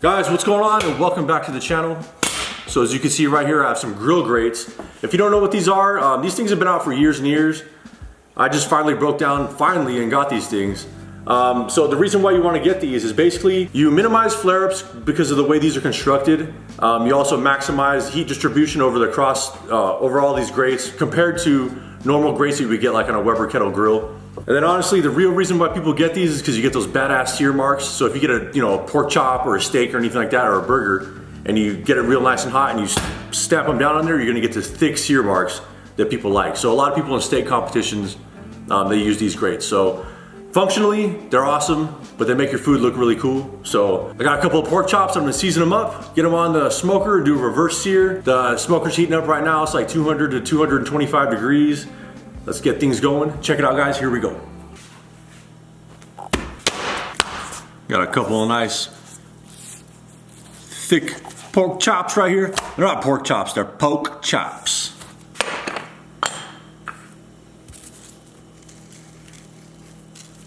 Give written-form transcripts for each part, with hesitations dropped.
Guys, what's going on, and welcome back to the channel. So as you can see right here, I have some grill grates. If you don't know what these are, these things have been out for years and years. I just finally broke down and got these things. So the reason why you want to get these is basically you minimize flare-ups because of the way these are constructed. You also maximize heat distribution over all these grates compared to normal grates you would get like on a Weber kettle grill. And then honestly, the real reason why people get these is because you get those badass sear marks. So if you get a pork chop or a steak or anything like that, or a burger, and you get it real nice and hot and you stamp them down on there, you're gonna get the thick sear marks that people like. So a lot of people in steak competitions, they use these grates. So functionally, they're awesome, but they make your food look really cool. So I got a couple of pork chops. I'm gonna season them up, get them on the smoker, do a reverse sear. The smoker's heating up right now. It's like 200 to 225 degrees. Let's get things going. Check it out, guys. Here we go. Got a couple of nice thick pork chops right here. They're not pork chops, they're poke chops.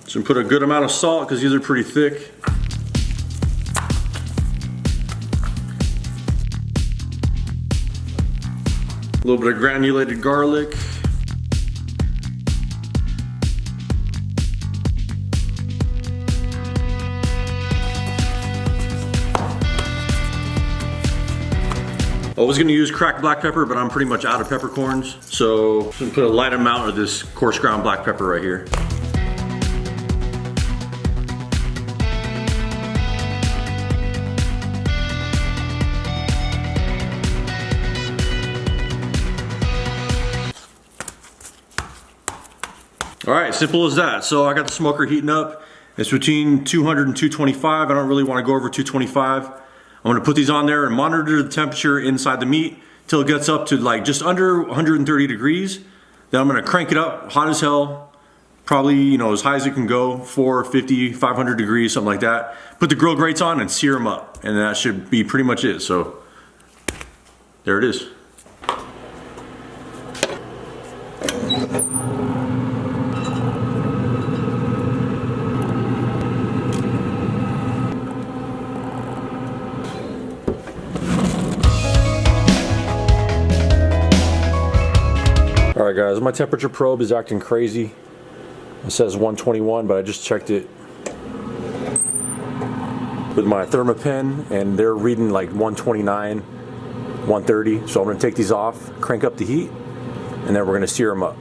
So put a good amount of salt because these are pretty thick. A little bit of granulated garlic. I was gonna use cracked black pepper, but I'm pretty much out of peppercorns. So I'm gonna put a light amount of this coarse ground black pepper right here. All right, simple as that. So I got the smoker heating up. It's between 200 and 225. I don't really wanna go over 225. I'm gonna put these on there and monitor the temperature inside the meat till it gets up to like just under 130 degrees. Then I'm gonna crank it up hot as hell, probably as high as it can go, 450, 500 degrees, something like that. Put the grill grates on and sear them up, and that should be pretty much it. So there it is. All right, guys, my temperature probe is acting crazy. It says 121, but I just checked it with my thermopen, and they're reading like 129, 130. So I'm gonna take these off, crank up the heat, and then we're gonna sear them up.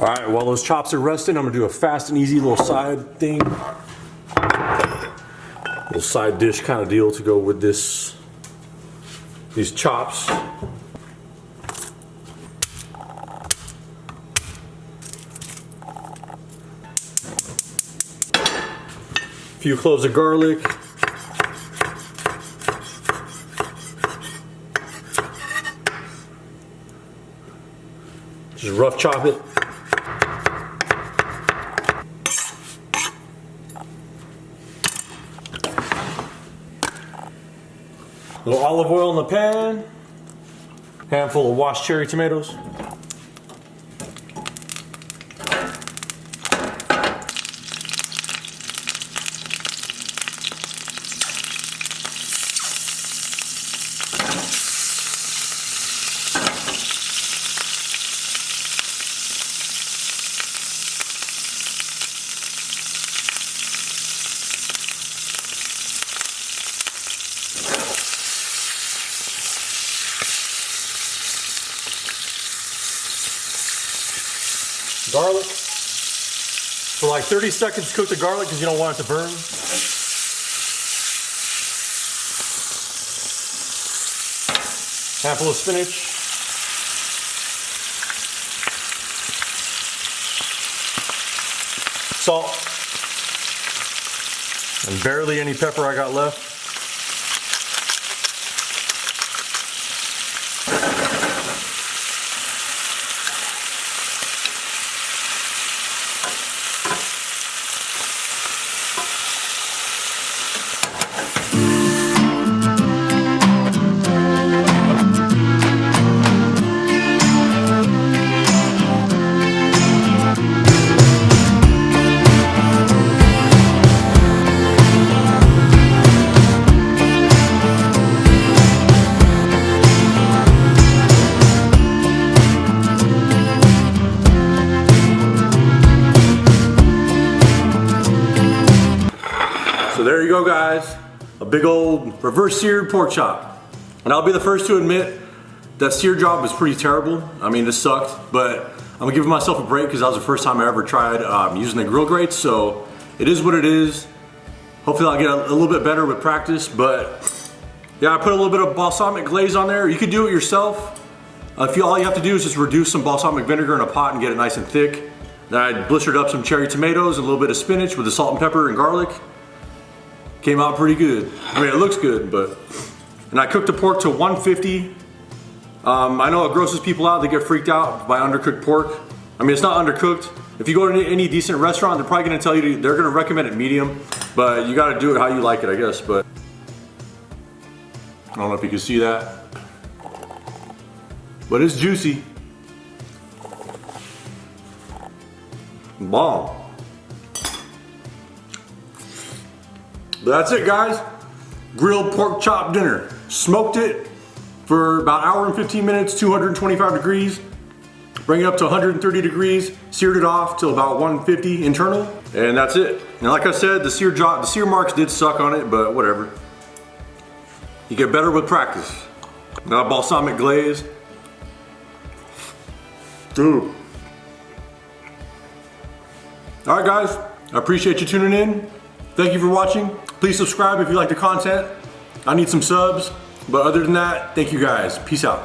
All right, while those chops are resting, I'm gonna do a fast and easy little side thing. Little side dish kind of deal to go with these chops. few cloves of garlic. Just rough chop it. A little olive oil in the pan. Handful of washed cherry tomatoes. Garlic. For like 30 seconds, cook the garlic because you don't want it to burn. Handful of spinach. Salt. And barely any pepper I got left. So there you go, guys, a big old reverse seared pork chop. And I'll be the first to admit that sear job was pretty terrible. I mean, it sucked, but I'm gonna give myself a break because that was the first time I ever tried using the grill grates, so it is what it is. Hopefully I'll get a little bit better with practice, but yeah, I put a little bit of balsamic glaze on there. You could do it yourself. All you have to do is just reduce some balsamic vinegar in a pot and get it nice and thick. Then I blistered up some cherry tomatoes, a little bit of spinach with the salt and pepper and garlic. Came out pretty good. I mean, it looks good, but... And I cooked the pork to 150. I know it grosses people out. They get freaked out by undercooked pork. I mean, it's not undercooked. If you go to any decent restaurant, they're probably gonna tell you, they're gonna recommend it medium, but you gotta do it how you like it, I guess, but... I don't know if you can see that. But it's juicy. Bomb. But that's it, guys. Grilled pork chop dinner. Smoked it for about an hour and 15 minutes, 225 degrees. Bring it up to 130 degrees. Seared it off till about 150 internal. And that's it. And like I said, the sear marks did suck on it, but whatever. You get better with practice. Now balsamic glaze. Dude. All right, guys. I appreciate you tuning in. Thank you for watching. Please subscribe if you like the content. I need some subs. But other than that, thank you guys. Peace out.